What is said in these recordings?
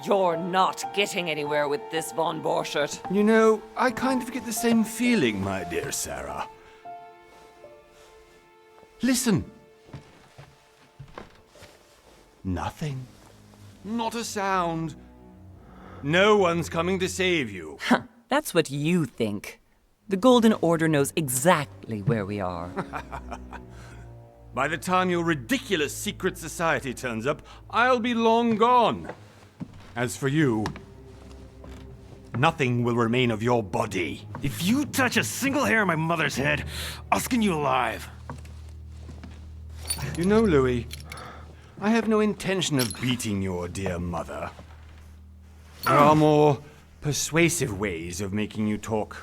You're not getting anywhere with this, Von Borchert. You know, I kind of get the same feeling, my dear Sarah. Listen. Nothing. Not a sound. No one's coming to save you. That's what you think. The Golden Order knows exactly where we are. By the time your ridiculous secret society turns up, I'll be long gone. As for you, nothing will remain of your body. If you touch a single hair on my mother's head, I'll skin you alive. You know, Louis, I have no intention of beating your dear mother. There are more persuasive ways of making you talk.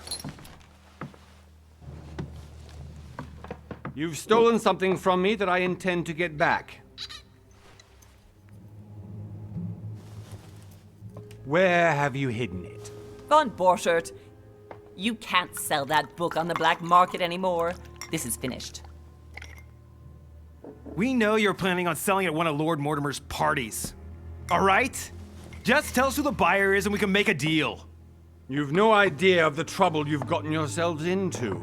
You've stolen something from me that I intend to get back. Where have you hidden it? Von Borchert, you can't sell that book on the black market anymore. This is finished. We know you're planning on selling at one of Lord Mortimer's parties. All right? Just tell us who the buyer is and we can make a deal. You've no idea of the trouble you've gotten yourselves into.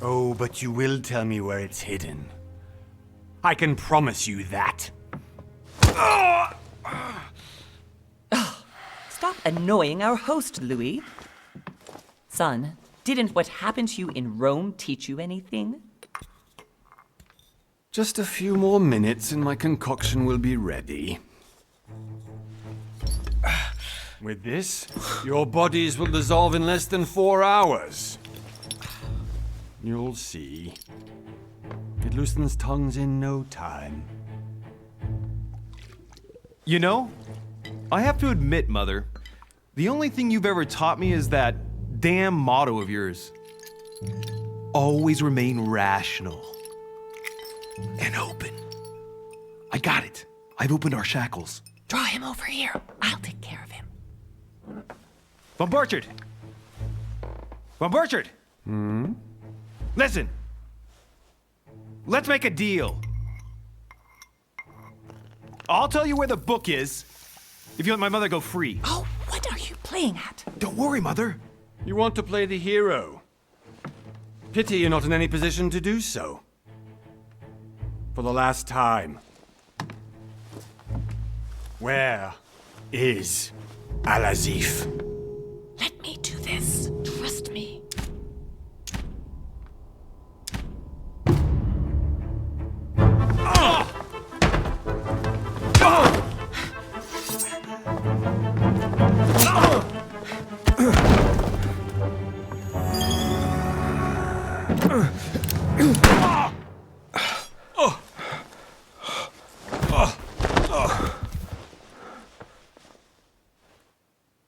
Oh, but you will tell me where it's hidden. I can promise you that. Stop annoying our host, Louis. Son, didn't what happened to you in Rome teach you anything? Just a few more minutes and my concoction will be ready. With this, your bodies will dissolve in less than 4 hours. You'll see. It loosens tongues in no time. You know, I have to admit, Mother, the only thing you've ever taught me is that damn motto of yours. Always remain rational. And open. I got it. I've opened our shackles. Draw him over here. I'll take care of him. Von Borchert! Von Borchert! Listen. Let's make a deal. I'll tell you where the book is if you let my mother go free. Oh, what are you playing at? Don't worry, Mother. You want to play the hero. Pity you're not in any position to do so. For the last time. Where is Al-Azif? Let me do this. Trust me.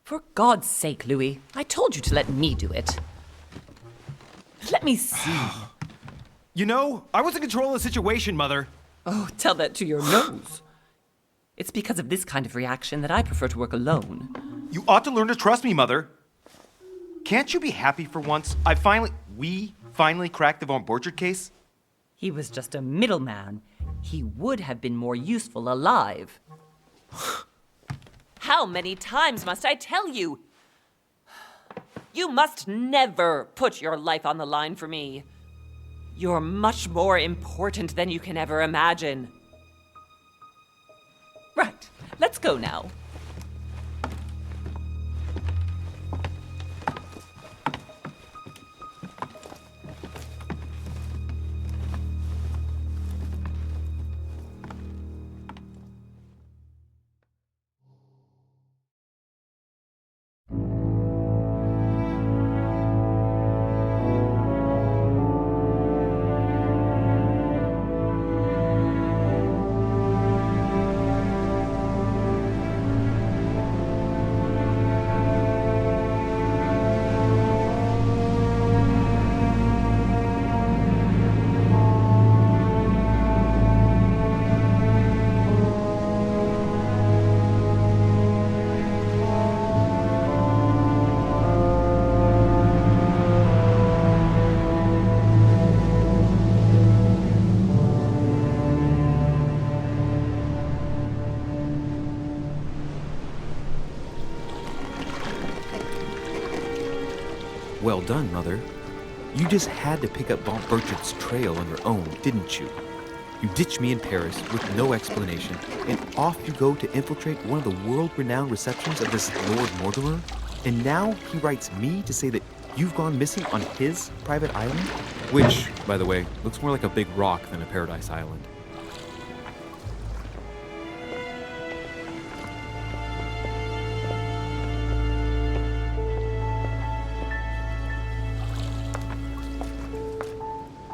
For God's sake, Louis, I told you to let me do it. Let me see. You know, I was in control of the situation, Mother. Oh, tell that to your nose. It's because of this kind of reaction that I prefer to work alone. You ought to learn to trust me, Mother. Can't you be happy for once? We finally cracked the Von Borchert case? He was just a middleman. He would have been more useful alive. How many times must I tell you? You must never put your life on the line for me. You're much more important than you can ever imagine. Right, let's go now. Well done, Mother. You just had to pick up Von Burchard's trail on your own, didn't you? You ditched me in Paris with no explanation, and off you go to infiltrate one of the world-renowned receptions of this Lord Mortimer? And now he writes me to say that you've gone missing on his private island? Which, by the way, looks more like a big rock than a paradise island.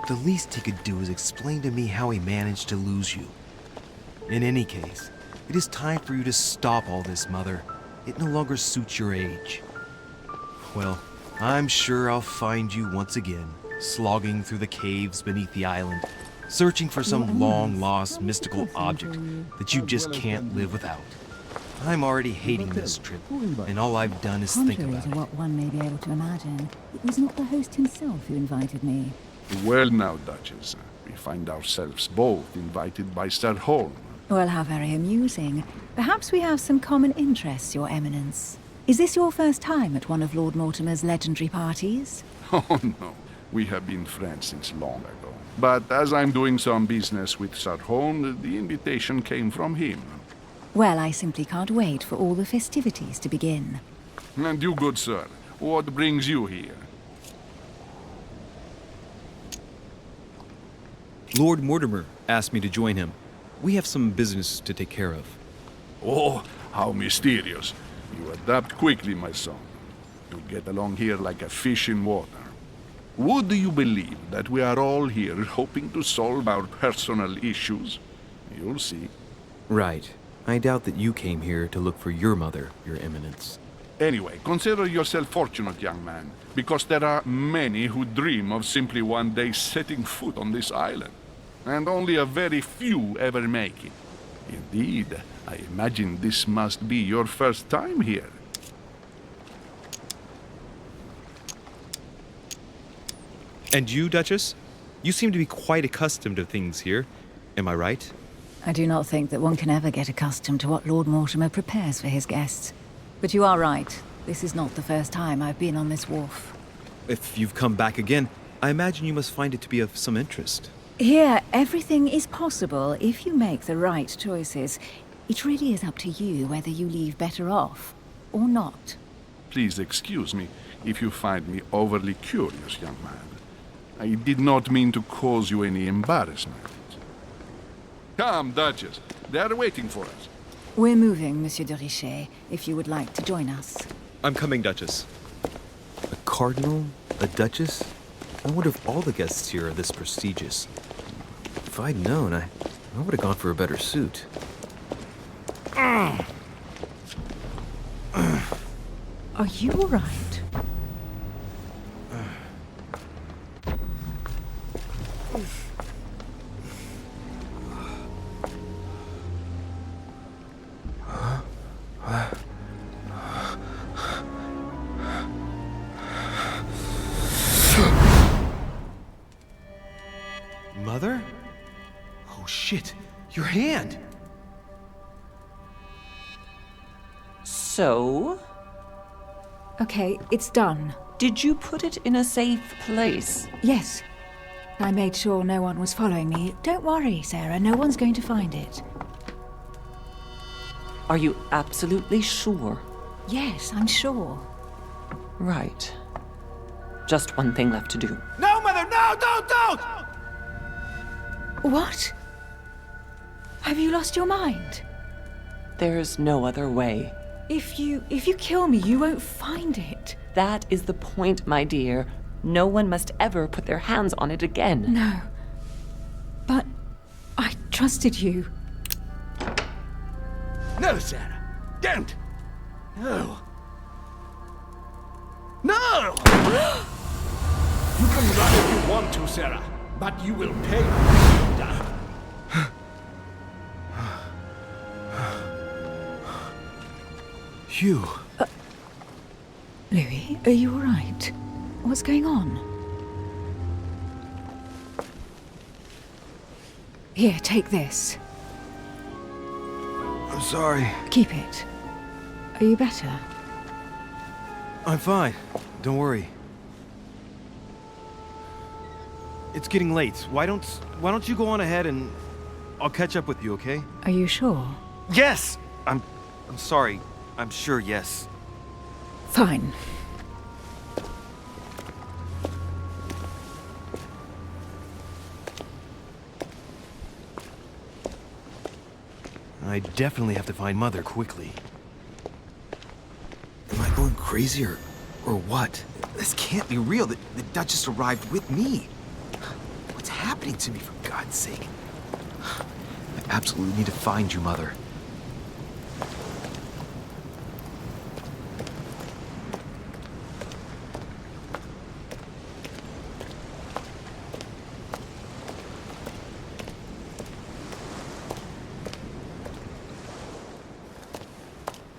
The least he could do is explain to me how he managed to lose you. In any case, it is time for you to stop all this, Mother. It no longer suits your age. Well, I'm sure I'll find you once again, slogging through the caves beneath the island, searching for some long-lost mystical object that you just can't live without. I'm already hating this trip, and all I've done is think Contrary about to it. what one may be able to imagine, it was not the host himself who invited me. Well now, Duchess, we find ourselves both invited by Sir Holm. Well, how very amusing. Perhaps we have some common interests, Your Eminence. Is this your first time at one of Lord Mortimer's legendary parties? Oh no, we have been friends since long ago. But as I'm doing some business with Sir Holm, the invitation came from him. Well, I simply can't wait for all the festivities to begin. And you, good sir, what brings you here? Lord Mortimer asked me to join him. We have some business to take care of. Oh, how mysterious. You adapt quickly, my son. You get along here like a fish in water. Would you believe that we are all here hoping to solve our personal issues? You'll see. Right. I doubt that you came here to look for your mother, Your Eminence. Anyway, consider yourself fortunate, young man, because there are many who dream of simply one day setting foot on this island, and only a very few ever make it. Indeed, I imagine this must be your first time here. And you, Duchess? You seem to be quite accustomed to things here. Am I right? I do not think that one can ever get accustomed to what Lord Mortimer prepares for his guests. But you are right. This is not the first time I've been on this wharf. If you've come back again, I imagine you must find it to be of some interest. Here, everything is possible if you make the right choices. It really is up to you whether you leave better off or not. Please excuse me if you find me overly curious, young man. I did not mean to cause you any embarrassment. Come, Duchess. They are waiting for us. We're moving, Monsieur de Richet, if you would like to join us. I'm coming, Duchess. A cardinal? A duchess? I wonder if all the guests here are this prestigious. If I'd known, I would have gone for a better suit. Are you all right? Mother? Oh shit, your hand! So, Okay, it's done. did you put it in a safe place? Yes. I made sure no one was following me. Don't worry, Sarah, no one's going to find it. Are you absolutely sure? Yes, I'm sure. Right. Just one thing left to do. No, Mother, no, don't! What? Have you lost your mind? There's no other way. If you kill me, you won't find it. That is the point, my dear. No one must ever put their hands on it again. No. But I trusted you. No, Sarah. Don't. No. No! You can run if you want to, Sarah, but you will pay when you're done. Hugh. Louis, are you all right? What's going on? Here, take this. I'm sorry. Keep it. Are you better? I'm fine. Don't worry. it's getting late. Why don't you go on ahead and I'll catch up with you, okay? Are you sure? Yes! I'm sorry. I'm sure, yes. Fine. I definitely have to find Mother quickly. Am I going crazy or what? This can't be real. The Duchess arrived with me. What's happening to me, for God's sake? I absolutely need to find you, Mother.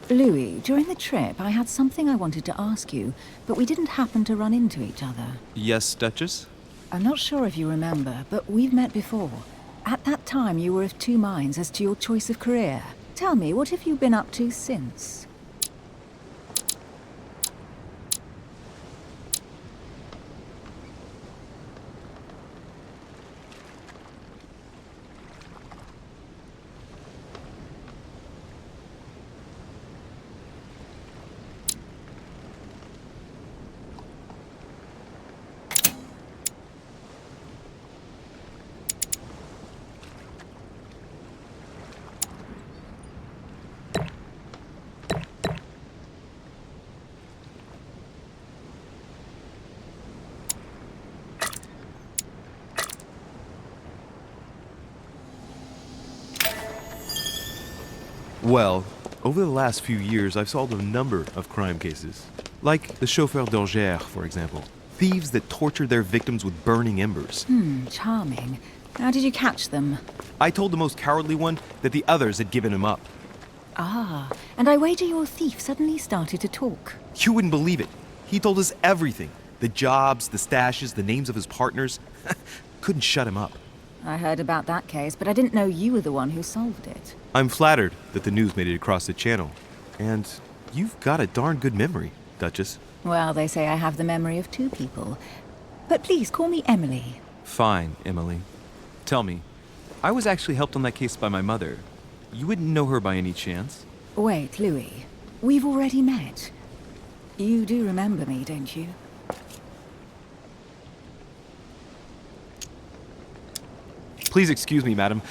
Louis, during the trip, I had something I wanted to ask you, but we didn't happen to run into each other. Yes, Duchess? I'm not sure if you remember, but we've met before. At that time, you were of two minds as to your choice of career. Tell me, what have you been up to since? Well, over the last few years, I've solved a number of crime cases. Like the chauffeur d'Angers, for example. Thieves that tortured their victims with burning embers. Charming. How did you catch them? I told the most cowardly one that the others had given him up. Ah, and I wager your thief suddenly started to talk. You wouldn't believe it. He told us everything. The jobs, the stashes, the names of his partners. Couldn't shut him up. I heard about that case, but I didn't know you were the one who solved it. I'm flattered that the news made it across the channel. And you've got a darn good memory, Duchess. Well, they say I have the memory of two people. But please, call me Emily. Fine, Emily. Tell me, I was actually helped on that case by my mother. You wouldn't know her by any chance? Wait, Louis. We've already met. You do remember me, don't you? Please excuse me, madam.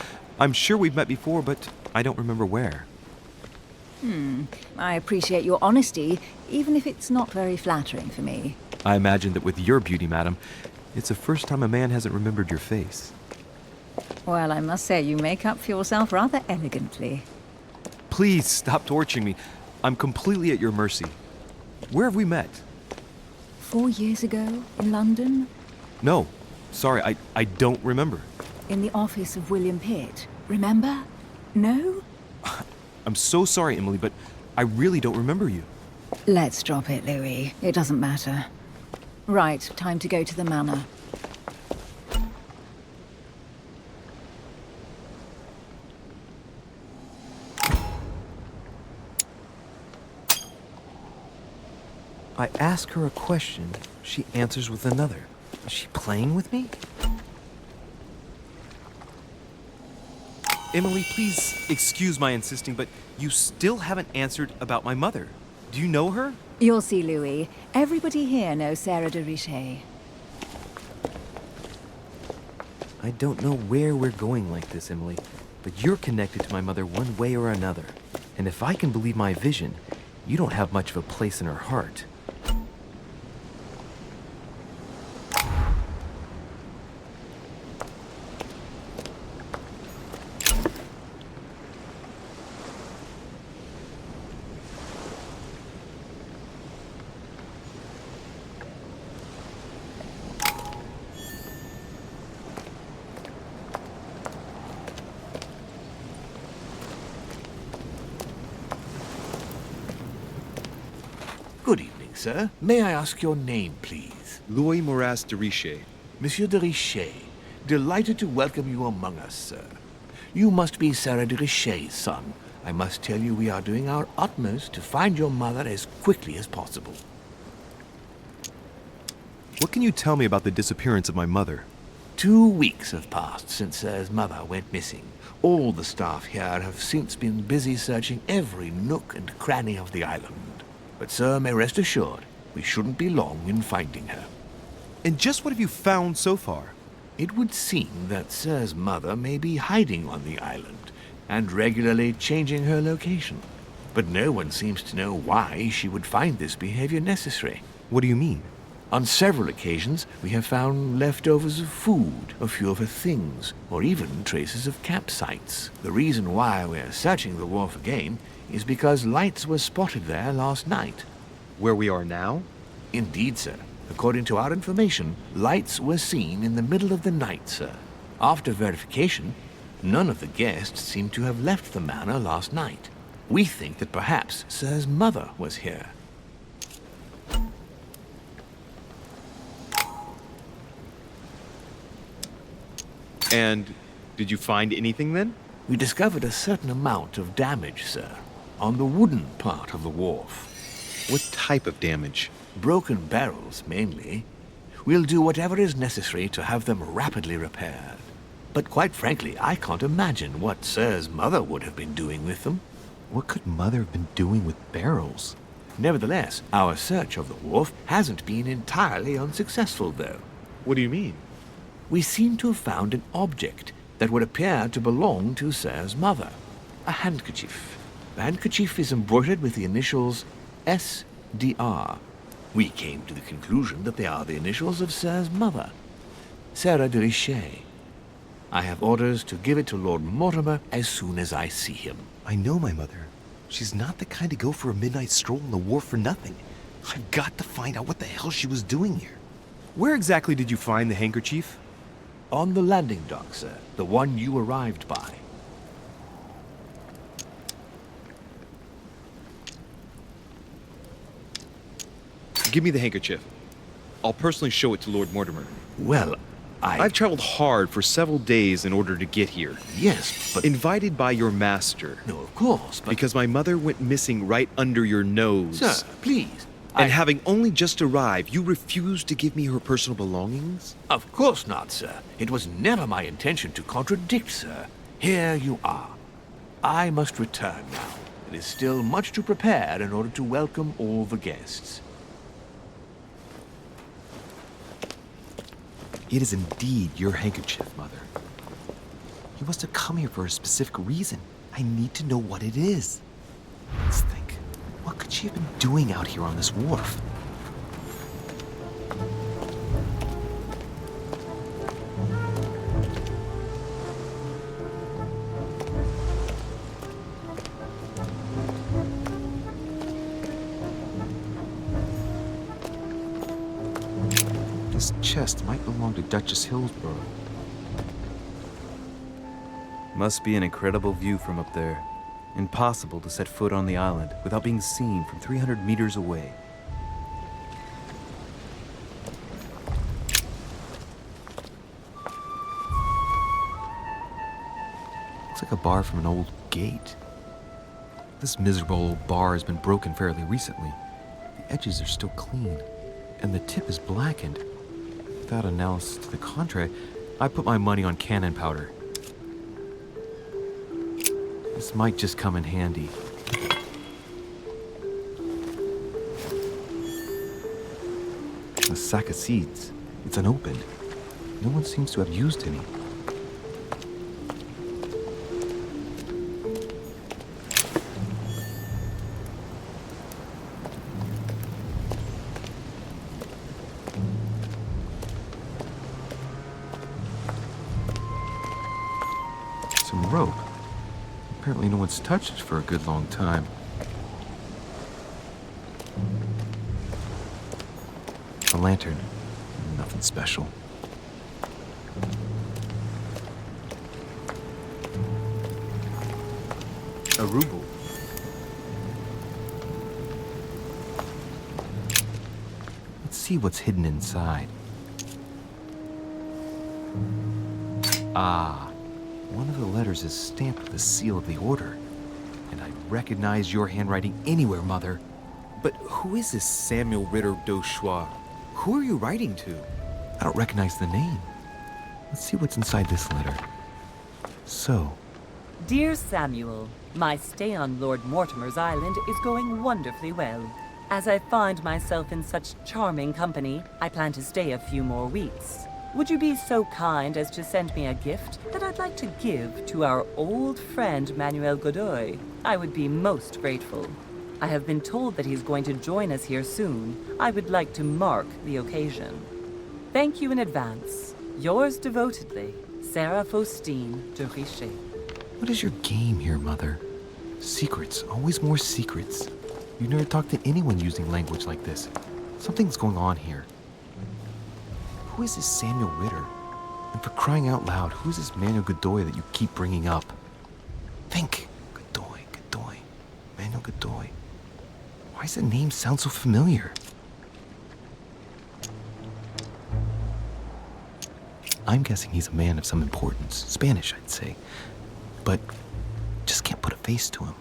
I'm sure we've met before, but I don't remember where. I appreciate your honesty, even if it's not very flattering for me. I imagine that with your beauty, madam, it's the first time a man hasn't remembered your face. Well, I must say you make up for yourself rather elegantly. Please stop torturing me. I'm completely at your mercy. Where have we met? 4 years ago, in London, No. Sorry, I don't remember. in the office of William Pitt. Remember? No? I'm so sorry, Emily, but I really don't remember you. Let's drop it, Louis. It doesn't matter. Right, time to go to the manor. I ask her a question, she answers with another. Is she playing with me? Emily, please excuse my insisting, but you still haven't answered about my mother. Do you know her? You'll see, Louis. Everybody here knows Sarah de Richet. I don't know where we're going like this, Emily, but you're connected to my mother one way or another. And if I can believe my vision, you don't have much of a place in her heart. Good evening, sir. May I ask your name, please? Louis Moras de Richet. Monsieur de Richet. Delighted to welcome you among us, sir. You must be Sarah de Richet's son. I must tell you we are doing our utmost to find your mother as quickly as possible. What can you tell me about the disappearance of my mother? 2 weeks have passed since Sir's mother went missing. All the staff here have since been busy searching every nook and cranny of the island. But Sir may rest assured, we shouldn't be long in finding her. And just what have you found so far? It would seem that Sir's mother may be hiding on the island and regularly changing her location. But no one seems to know why she would find this behavior necessary. What do you mean? On several occasions, we have found leftovers of food, a few of her things, or even traces of campsites. The reason why we're searching the wharf again is because lights were spotted there last night. Where we are now? Indeed, sir. According to our information, lights were seen in the middle of the night, sir. After verification, none of the guests seem to have left the manor last night. We think that perhaps Sir's mother was here. And did you find anything then? We discovered a certain amount of damage, sir, on the wooden part of the wharf. What type of damage? Broken barrels, mainly. We'll do whatever is necessary to have them rapidly repaired. But quite frankly, I can't imagine what Sir's mother would have been doing with them. What could Mother have been doing with barrels? Nevertheless, our search of the wharf hasn't been entirely unsuccessful, though. What do you mean? We seem to have found an object that would appear to belong to Sir's mother. A handkerchief. The handkerchief is embroidered with the initials SDR. We came to the conclusion that they are the initials of Sir's mother, Sarah de Richet. I have orders to give it to Lord Mortimer as soon as I see him. I know my mother. She's not the kind to go for a midnight stroll on the wharf for nothing. I've got to find out what the hell she was doing here. Where exactly did you find the handkerchief? On the landing dock, sir. The one you arrived by. Give me the handkerchief. I'll personally show it to Lord Mortimer. Well, I've traveled hard for several days in order to get here. Yes, but... Invited by your master. No, of course, but... Because my mother went missing right under your nose. Sir, please. And having only just arrived, you refused to give me her personal belongings? Of course not, sir. It was never my intention to contradict, sir. Here you are. I must return now. It is still much to prepare in order to welcome all the guests. It is indeed your handkerchief, Mother. You must have come here for a specific reason. I need to know what it is. Let's think. What could she have been doing out here on this wharf? This chest might belong to Duchess Hillsborough. Must be an incredible view from up there. Impossible to set foot on the island without being seen from 300 meters away. Looks like a bar from an old gate. This miserable old bar has been broken fairly recently. The edges are still clean, and the tip is blackened. Without analysis to the contrary, I put my money on cannon powder. This might just come in handy. A sack of seeds. It's unopened. No one seems to have used any. Some rope. Apparently no one's touched it for a good long time. A lantern. Nothing special. A ruble. Let's see what's hidden inside. Ah. One of the letters is stamped with the seal of the Order. And I recognize your handwriting anywhere, Mother. But who is this Samuel Ritter d'Auchois? Who are you writing to? I don't recognize the name. Let's see what's inside this letter. So, Dear Samuel, my stay on Lord Mortimer's island is going wonderfully well. As I find myself in such charming company, I plan to stay a few more weeks. Would you be so kind as to send me a gift that I'd like to give to our old friend Manuel Godoy? I would be most grateful. I have been told that he's going to join us here soon. I would like to mark the occasion. Thank you in advance. Yours devotedly, Sarah Faustine de Richet. what is your game here, Mother? Secrets, always more secrets. You never talk to anyone using language like this. Something's going on here. Who is this Samuel Ritter? And for crying out loud, who is this Manuel Godoy that you keep bringing up? Think. Godoy. Manuel Godoy. Why does the name sound so familiar? I'm guessing he's a man of some importance. Spanish, I'd say. But just can't put a face to him.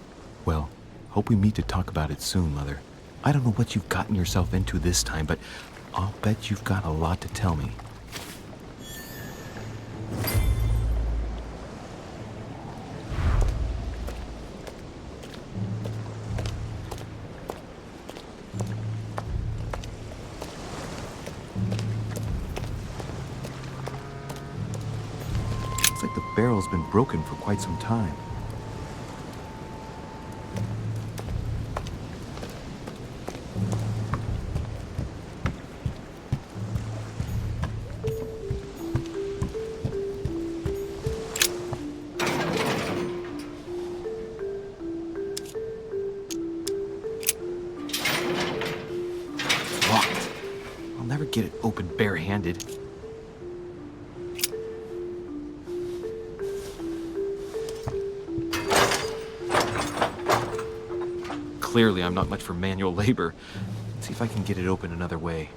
Well, hope we meet to talk about it soon, Mother. I don't know what you've gotten yourself into this time, but I'll bet you've got a lot to tell me. Looks like the barrel's been broken for quite some time. Locked. I'll never get it open barehanded. Clearly, I'm not much for manual labor. Let's see if I can get it open another way.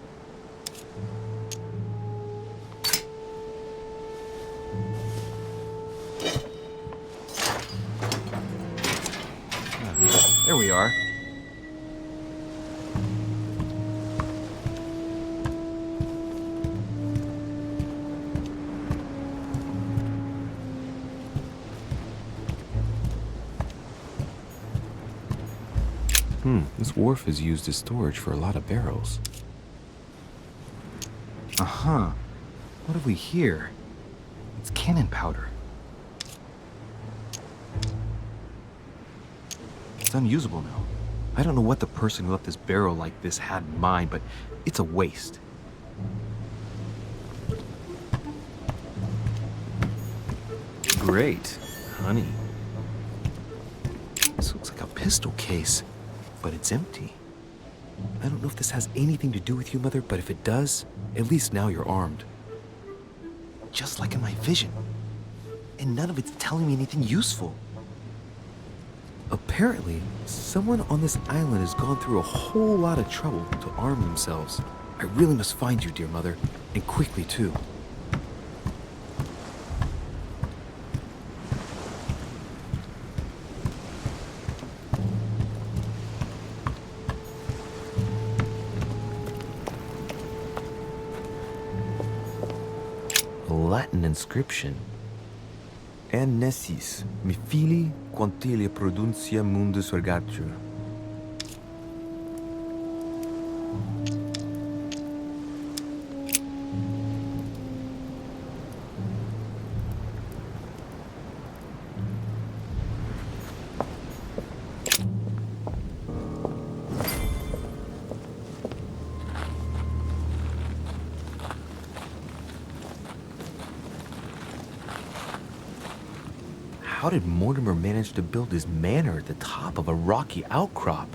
There we are. This wharf is used as storage for a lot of barrels. Uh-huh. What have we here? It's cannon powder. It's unusable now. I don't know what the person who left this barrel like this had in mind, but it's a waste. Great. Honey. This looks like a pistol case. But it's empty. I don't know if this has anything to do with you, Mother, but if it does, at least now you're armed. Just like in my vision. And none of it's telling me anything useful. Apparently, someone on this island has gone through a whole lot of trouble to arm themselves. I really must find you, dear Mother, and quickly too. Latin inscription. En nessis, mi fili, quantilia produncia mundus ergatur. How did Mortimer manage to build his manor at the top of a rocky outcrop?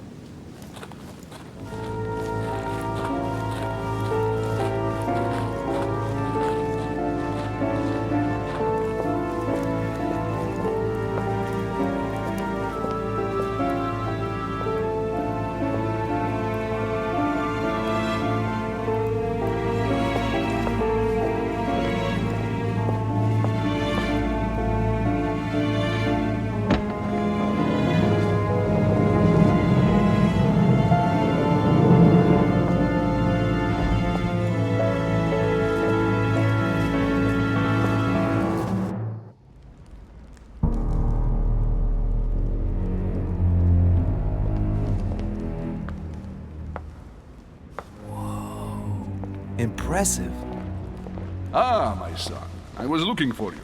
Impressive. Ah, my son, I was looking for you.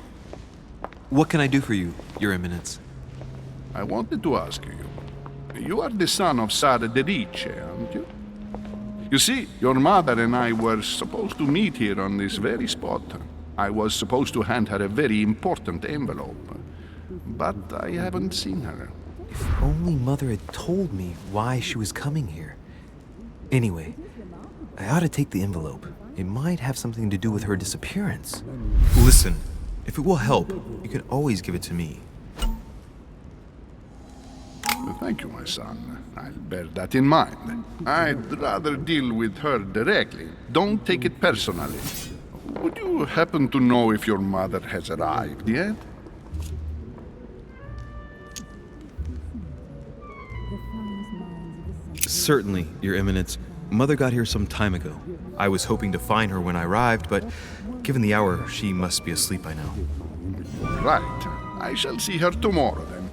What can I do for you, Your Eminence? I wanted to ask you. You are the son of Sara de Rice, aren't you? You see, your mother and I were supposed to meet here on this very spot. I was supposed to hand her a very important envelope. But I haven't seen her. If only Mother had told me why she was coming here. Anyway, I ought to take the envelope. It might have something to do with her disappearance. Listen, if it will help, you can always give it to me. Thank you, my son. I'll bear that in mind. I'd rather deal with her directly. Don't take it personally. Would you happen to know if your mother has arrived yet? Certainly, Your Eminence. Mother got here some time ago. I was hoping to find her when I arrived, but given the hour, she must be asleep by now. Right. I shall see her tomorrow, then.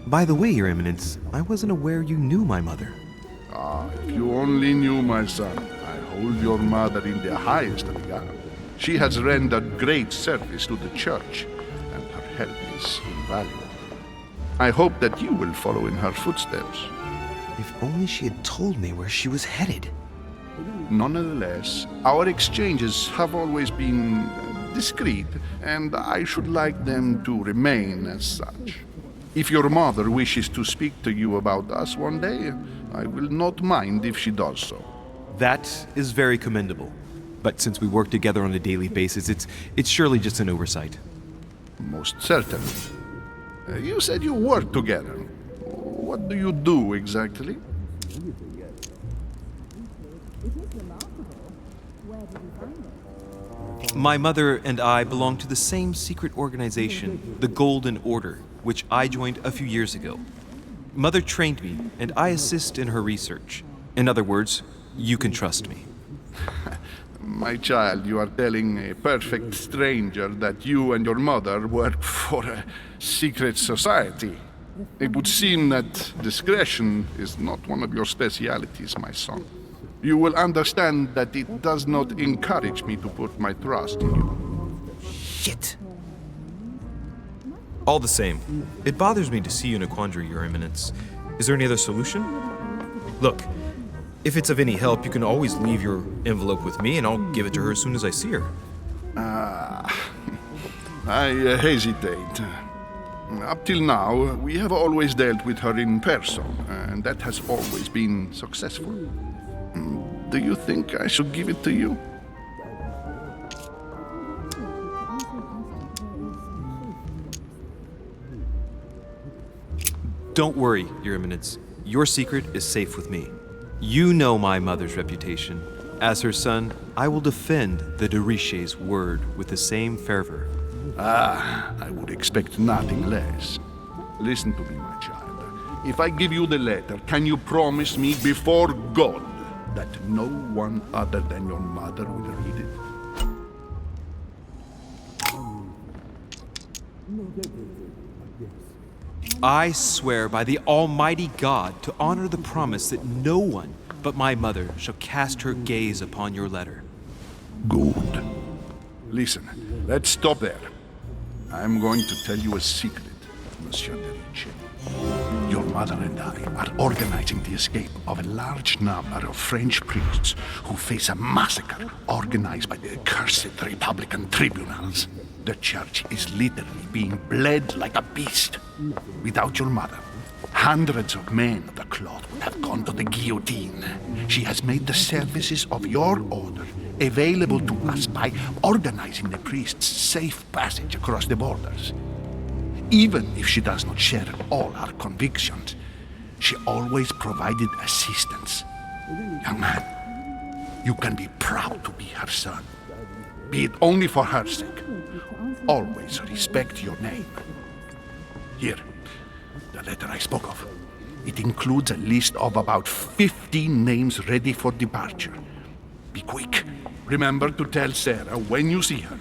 By the way, Your Eminence, I wasn't aware you knew my mother. Ah, if you only knew, my son. I hold your mother in the highest regard. She has rendered great service to the church, and her help is invaluable. I hope that you will follow in her footsteps. If only she had told me where she was headed. Nonetheless, our exchanges have always been discreet, and I should like them to remain as such. If your mother wishes to speak to you about us one day, I will not mind if she does so. That is very commendable. But since we work together on a daily basis, it's surely just an oversight. Most certainly. You said you work together. What do you do exactly? My mother and I belong to the same secret organization, the Golden Order, which I joined a few years ago. Mother trained me, and I assist in her research. In other words, you can trust me. My child, you are telling a perfect stranger that you and your mother work for a secret society. It would seem that discretion is not one of your specialities, my son. You will understand that it does not encourage me to put my trust in you. Shit! All the same, it bothers me to see you in a quandary, Your Eminence. Is there any other solution? Look, if it's of any help, you can always leave your envelope with me and I'll give it to her as soon as I see her. I hesitate. Up till now, we have always dealt with her in person, and that has always been successful. Do you think I should give it to you? Don't worry, Your Eminence. Your secret is safe with me. You know my mother's reputation. As her son, I will defend the de Riche's word with the same fervor. I would expect nothing less. Listen to me, my child. If I give you the letter, can you promise me before God that no one other than your mother will read it? I swear by the Almighty God to honor the promise that no one but my mother shall cast her gaze upon your letter. Good. Listen, let's stop there. I'm going to tell you a secret, Monsieur de Riche. Your mother and I are organizing the escape of a large number of French priests who face a massacre organized by the accursed Republican tribunals. The church is literally being bled like a beast. Without your mother, hundreds of men of the cloth would have gone to the guillotine. She has made the services of your order available to us by organizing the priests' safe passage across the borders. Even if she does not share all our convictions, she always provided assistance. Young man, you can be proud to be her son. Be it only for her sake. Always respect your name. Here, the letter I spoke of. It includes a list of about 15 names ready for departure. Be quick. Remember to tell Sarah when you see her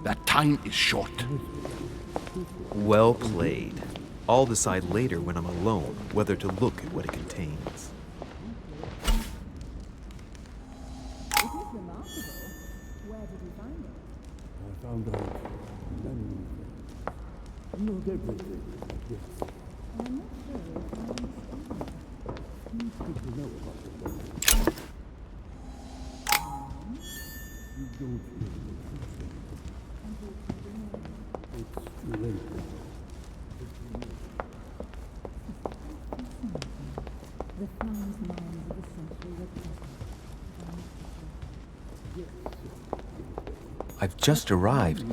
that time is short. Well played. I'll decide later when I'm alone whether to look at what it contains. I found out many things. Not everything, yes. I'm not sure if I understand. It's good to know about the legend. You don't really appreciate it. It's too late now. The fly's mind of essentially repressed. I've just arrived.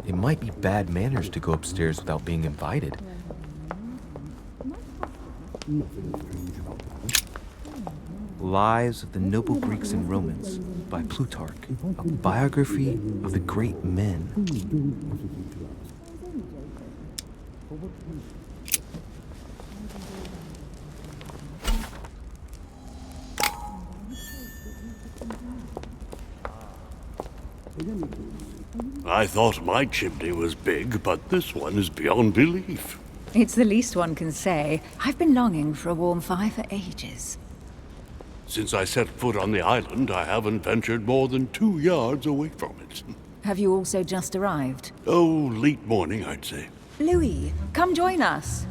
It might be bad manners to go upstairs without being invited. Nothing strange about that. Lives of the Noble Greeks and Romans by Plutarch, a biography of the great men. Don't hesitate to ask. For what reason? I thought my chimney was big, but this one is beyond belief. It's the least one can say. I've been longing for a warm fire for ages. Since I set foot on the island, I haven't ventured more than 2 yards away from it. Have you also just arrived? Oh, late morning, I'd say. Louis, come join us.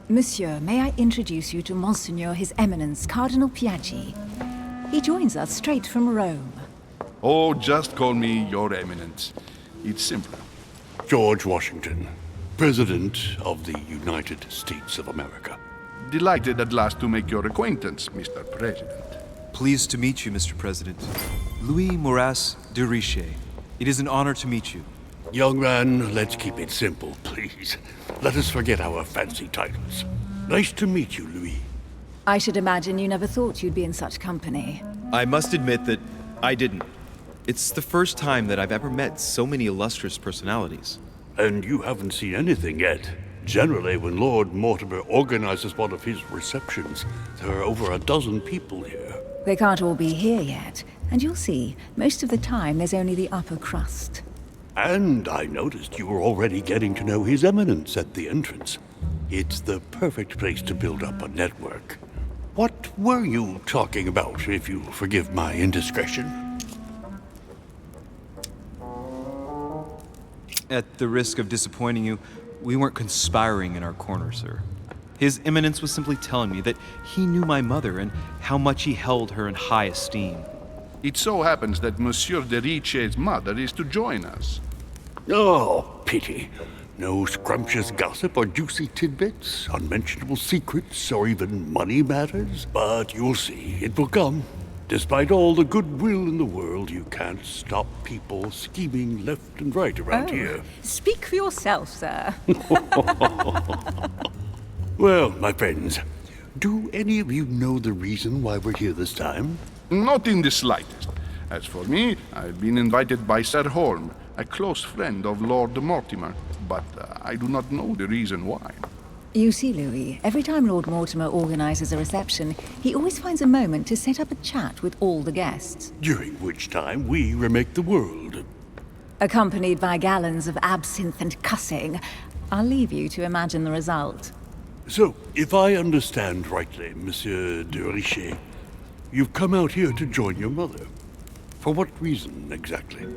Monsieur, may I introduce you to Monseigneur His Eminence, Cardinal Piaggi. He joins us straight from Rome. Oh, just call me Your Eminence. It's simpler. George Washington, President of the United States of America. Delighted at last to make your acquaintance, Mr. President. Pleased to meet you, Mr. President. Louis Moras de Richer. It is an honor to meet you. Young man, let's keep it simple, please. Let us forget our fancy titles. Nice to meet you, Louis. I should imagine you never thought you'd be in such company. I must admit that I didn't. It's the first time that I've ever met so many illustrious personalities. And you haven't seen anything yet. Generally, when Lord Mortimer organizes one of his receptions, there are over a dozen people here. They can't all be here yet, and you'll see, most of the time there's only the upper crust. And I noticed you were already getting to know His Eminence at the entrance. It's the perfect place to build up a network. What were you talking about, if you'll forgive my indiscretion? At the risk of disappointing you, we weren't conspiring in our corner, sir. His Eminence was simply telling me that he knew my mother and how much he held her in high esteem. It so happens that Monsieur de Riche's mother is to join us. Oh, pity. No scrumptious gossip or juicy tidbits, unmentionable secrets, or even money matters. But you'll see, it will come. Despite all the goodwill in the world, you can't stop people scheming left and right around here. Speak for yourself, sir. Well, my friends, do any of you know the reason why we're here this time? Not in the slightest. As for me, I've been invited by Sir Holm, a close friend of Lord Mortimer, but I do not know the reason why. You see, Louis, every time Lord Mortimer organizes a reception, he always finds a moment to set up a chat with all the guests. During which time we remake the world. Accompanied by gallons of absinthe and cussing. I'll leave you to imagine the result. So, if I understand rightly, Monsieur de Richer, you've come out here to join your mother. For what reason, exactly?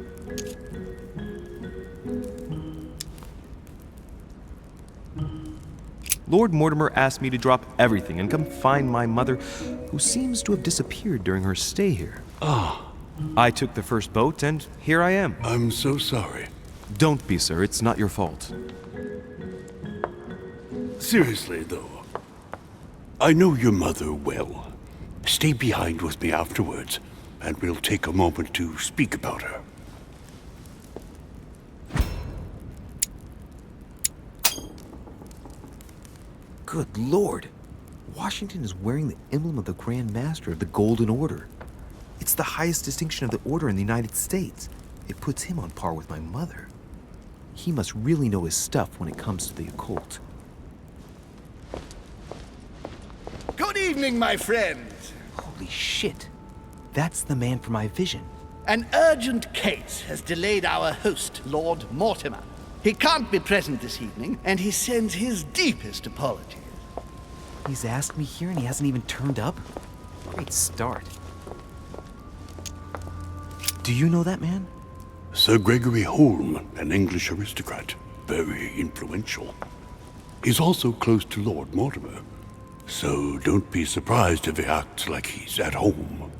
Lord Mortimer asked me to drop everything and come find my mother, who seems to have disappeared during her stay here. Ah. I took the first boat, and here I am. I'm so sorry. Don't be, sir. It's not your fault. Seriously, though, I know your mother well. Stay behind with me afterwards, and we'll take a moment to speak about her. Good Lord! Washington is wearing the emblem of the Grand Master of the Golden Order. It's the highest distinction of the Order in the United States. It puts him on par with my mother. He must really know his stuff when it comes to the occult. Good evening, my friend. Holy shit! That's the man for my vision. An urgent case has delayed our host, Lord Mortimer. He can't be present this evening, and he sends his deepest apologies. He's asked me here and he hasn't even turned up? Great start. Do you know that man? Sir Gregory Holm, an English aristocrat, very influential. He's also close to Lord Mortimer, so don't be surprised if he acts like he's at home.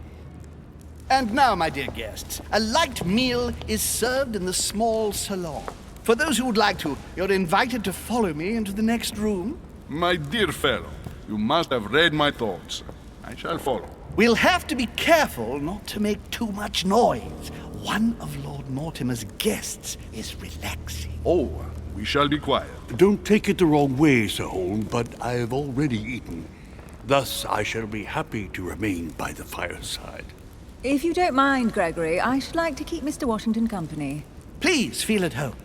And now, my dear guests, a light meal is served in the small salon. For those who would like to, you're invited to follow me into the next room. My dear fellow, you must have read my thoughts. I shall follow. We'll have to be careful not to make too much noise. One of Lord Mortimer's guests is relaxing. Oh, we shall be quiet. Don't take it the wrong way, Sir Holm, but I've already eaten. Thus, I shall be happy to remain by the fireside. If you don't mind, Gregory, I should like to keep Mr. Washington company. Please feel at home.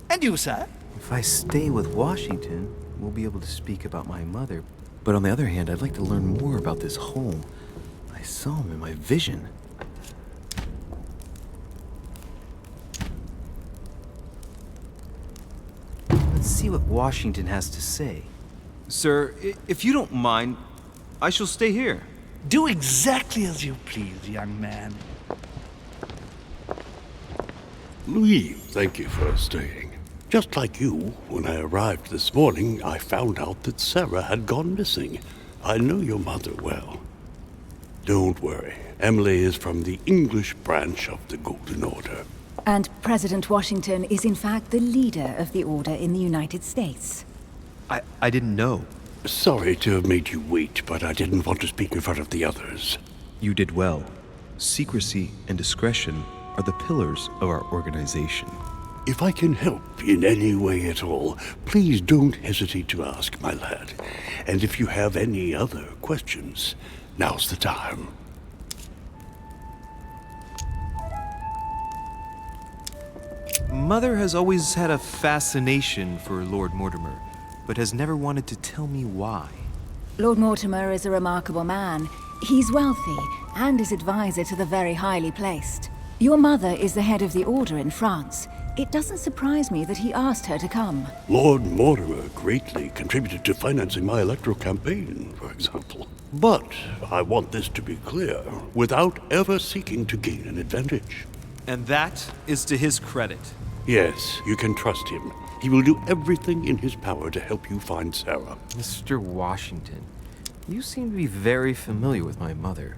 And you, sir? If I stay with Washington, we'll be able to speak about my mother. But on the other hand, I'd like to learn more about this home. I saw him in my vision. Let's see what Washington has to say. Sir, if you don't mind, I shall stay here. Do exactly as you please, young man. Louis, thank you for staying. Just like you, when I arrived this morning, I found out that Sarah had gone missing. I know your mother well. Don't worry. Emily is from the English branch of the Golden Order. And President Washington is in fact the leader of the Order in the United States. I didn't know. Sorry to have made you wait, but I didn't want to speak in front of the others. You did well. Secrecy and discretion are the pillars of our organization. If I can help in any way at all, please don't hesitate to ask, my lad. And if you have any other questions, now's the time. Mother has always had a fascination for Lord Mortimer, but has never wanted to tell me why. Lord Mortimer is a remarkable man. He's wealthy and is advisor to the very highly placed. Your mother is the head of the Order in France. It doesn't surprise me that he asked her to come. Lord Mortimer greatly contributed to financing my electoral campaign, for example. But I want this to be clear, without ever seeking to gain an advantage. And that is to his credit. Yes, you can trust him. He will do everything in his power to help you find Sarah. Mr. Washington, you seem to be very familiar with my mother.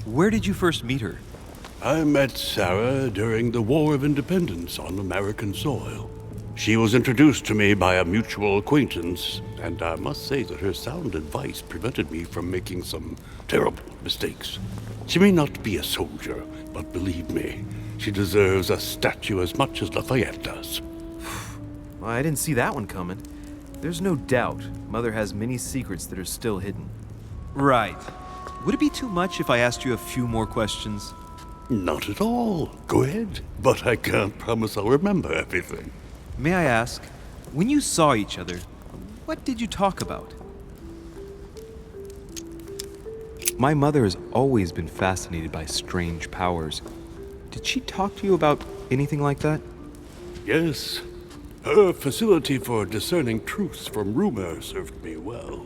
Where did you first meet her? I met Sarah during the War of Independence on American soil. She was introduced to me by a mutual acquaintance, and I must say that her sound advice prevented me from making some terrible mistakes. She may not be a soldier, but believe me, she deserves a statue as much as Lafayette does. Well, I didn't see that one coming. There's no doubt Mother has many secrets that are still hidden. Right. Would it be too much if I asked you a few more questions? Not at all. Go ahead. But I can't promise I'll remember everything. May I ask, when you saw each other, what did you talk about? My mother has always been fascinated by strange powers. Did she talk to you about anything like that? Yes. Her facility for discerning truth from rumor served me well.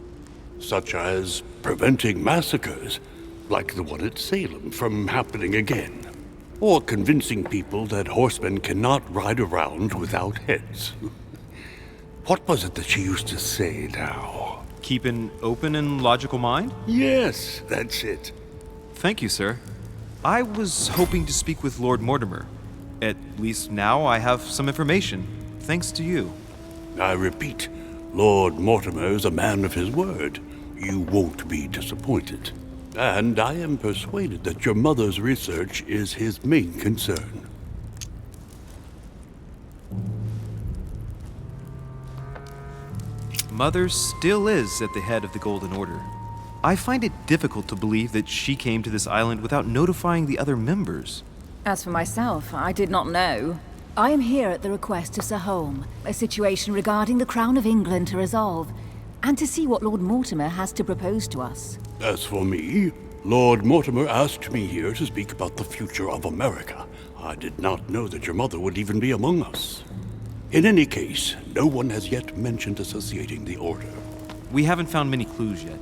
Such as preventing massacres, like the one at Salem, from happening again. Or convincing people that horsemen cannot ride around without heads. What was it that she used to say now? Keep an open and logical mind? Yes, that's it. Thank you, sir. I was hoping to speak with Lord Mortimer. At least now I have some information, thanks to you. I repeat, Lord Mortimer is a man of his word. You won't be disappointed. And I am persuaded that your mother's research is his main concern. Mother still is at the head of the Golden Order. I find it difficult to believe that she came to this island without notifying the other members. As for myself, I did not know. I am here at the request of Sir Holm, a situation regarding the Crown of England to resolve, and to see what Lord Mortimer has to propose to us. As for me, Lord Mortimer asked me here to speak about the future of America. I did not know that your mother would even be among us. In any case, no one has yet mentioned associating the Order. We haven't found many clues yet.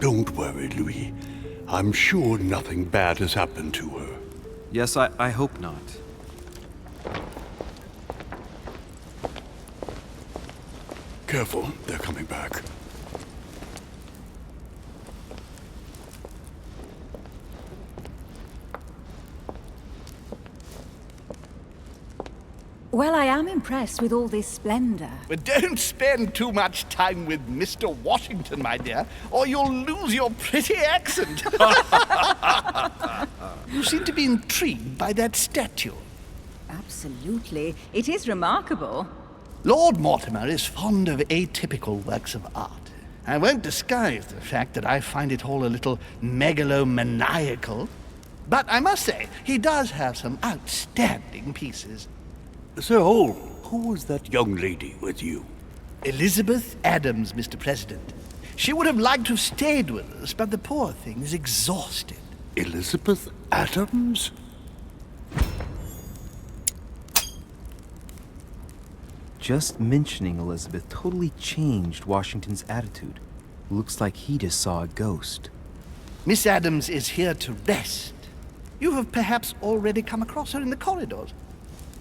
Don't worry, Louis. I'm sure nothing bad has happened to her. Yes, I hope not. Careful, they're coming back. Well, I am impressed with all this splendor. But don't spend too much time with Mr. Washington, my dear, or you'll lose your pretty accent. You seem to be intrigued by that statue. Absolutely. It is remarkable. Lord Mortimer is fond of atypical works of art. I won't disguise the fact that I find it all a little megalomaniacal. But I must say, he does have some outstanding pieces. Sir Holm, who was that young lady with you? Elizabeth Adams, Mr. President. She would have liked to have stayed with us, but the poor thing is exhausted. Elizabeth Adams? Just mentioning Elizabeth totally changed Washington's attitude. Looks like he just saw a ghost. Miss Adams is here to rest. You have perhaps already come across her in the corridors.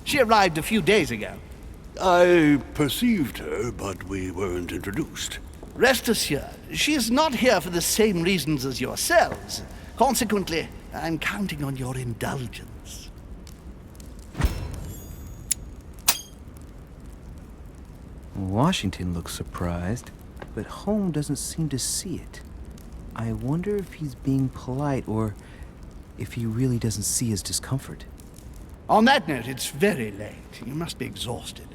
She arrived a few days ago. I perceived her, but we weren't introduced. Rest assured, she is not here for the same reasons as yourselves. Consequently, I'm counting on your indulgence. Washington looks surprised, but Holmes doesn't seem to see it. I wonder if he's being polite or if he really doesn't see his discomfort. On that note, it's very late. You must be exhausted.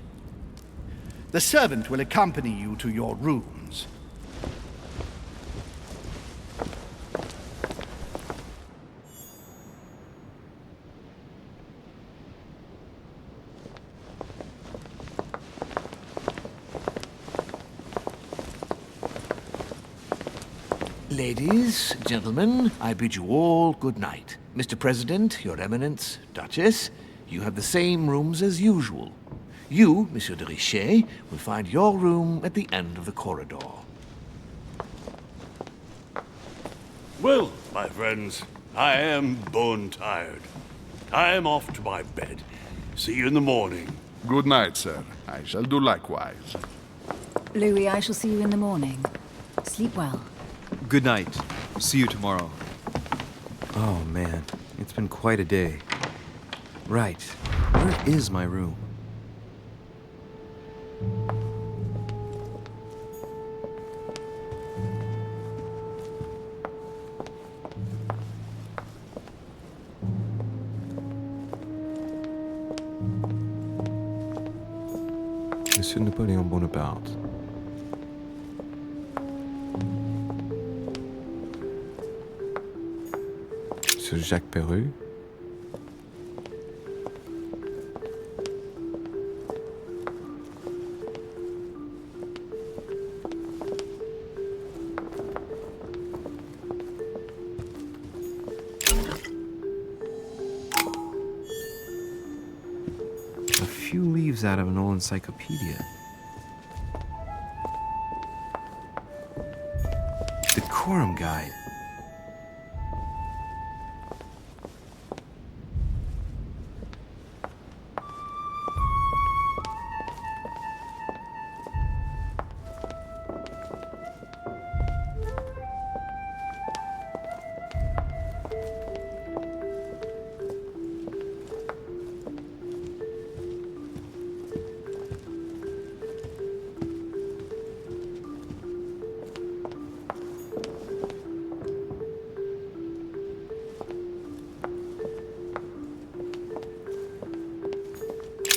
The servant will accompany you to your rooms. Ladies, gentlemen, I bid you all good night. Mr. President, Your Eminence, Duchess, you have the same rooms as usual. You, Monsieur de Richet, will find your room at the end of the corridor. Well, my friends, I am bone tired. I am off to my bed. See you in the morning. Good night, sir. I shall do likewise. Louis, I shall see you in the morning. Sleep well. Good night. See you tomorrow. Oh man, it's been quite a day. Right, where is my room? Monsieur Napoléon Bonaparte. Monsieur Jacques Perru. A few leaves out of an old encyclopedia. Decorum guide.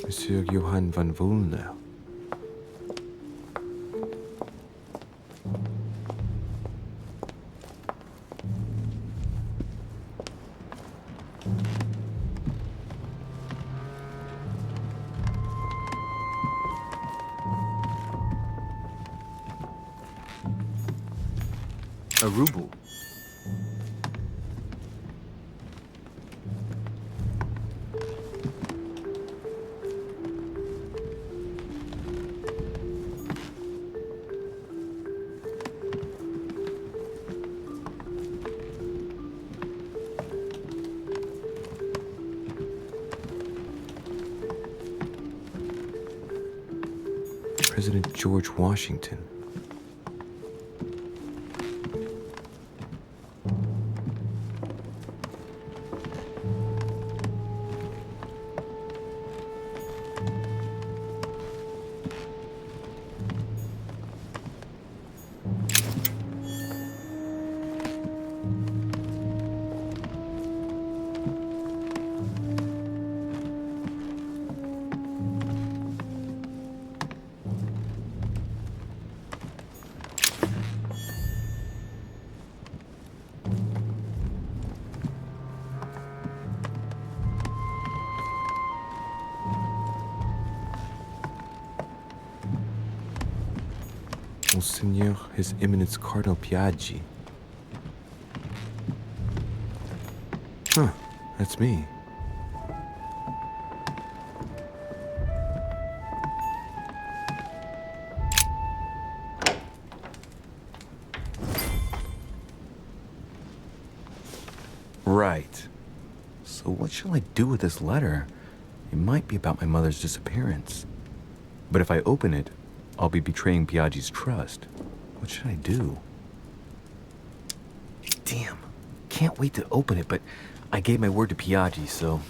Monsieur Johann van Woolner. A ruble. President George Washington. Monseigneur, His Eminence Cardinal Piaggi. Huh, that's me. Right. So what shall I do with this letter? It might be about my mother's disappearance. But if I open it, I'll be betraying Piaggi's trust. What should I do? Damn. Can't wait to open it, but I gave my word to Piaggi, so...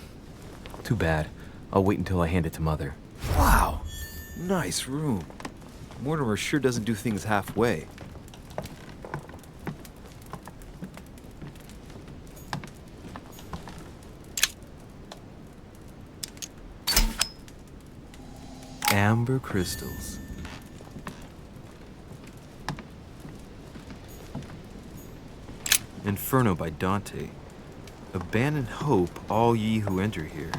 Too bad. I'll wait until I hand it to Mother. Wow, nice room. Mortimer sure doesn't do things halfway. Amber crystals. Inferno by Dante. Abandon hope, all ye who enter here.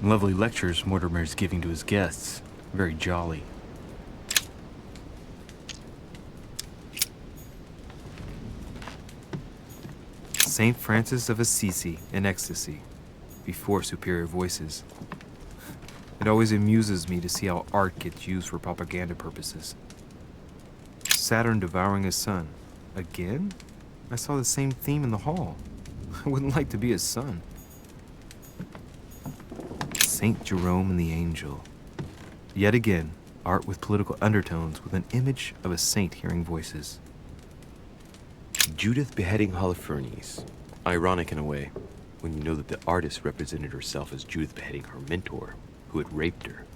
Lovely lectures Mortimer's giving to his guests. Very jolly. Saint Francis of Assisi in ecstasy, before superior voices. It always amuses me to see how art gets used for propaganda purposes. Saturn devouring his sun. Again? I saw the same theme in the hall. I wouldn't like to be his son. Saint Jerome and the Angel. Yet again, art with political undertones with an image of a saint hearing voices. Judith beheading Holofernes. Ironic in a way, when you know that the artist represented herself as Judith beheading her mentor, who had raped her.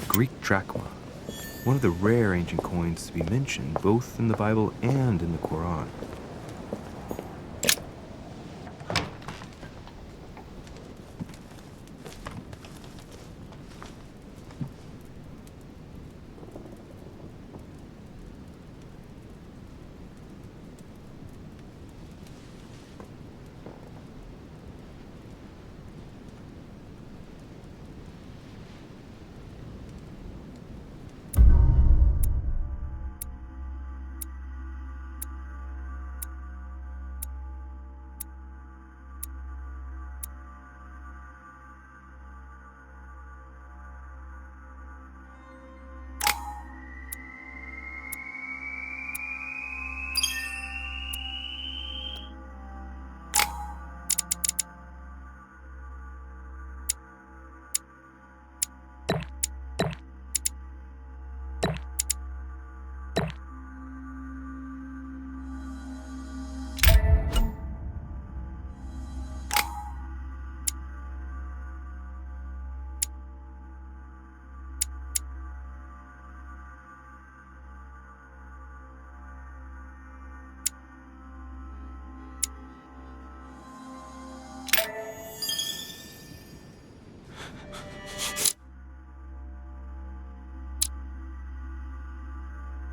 Greek drachma, one of the rare ancient coins to be mentioned both in the Bible and in the Quran.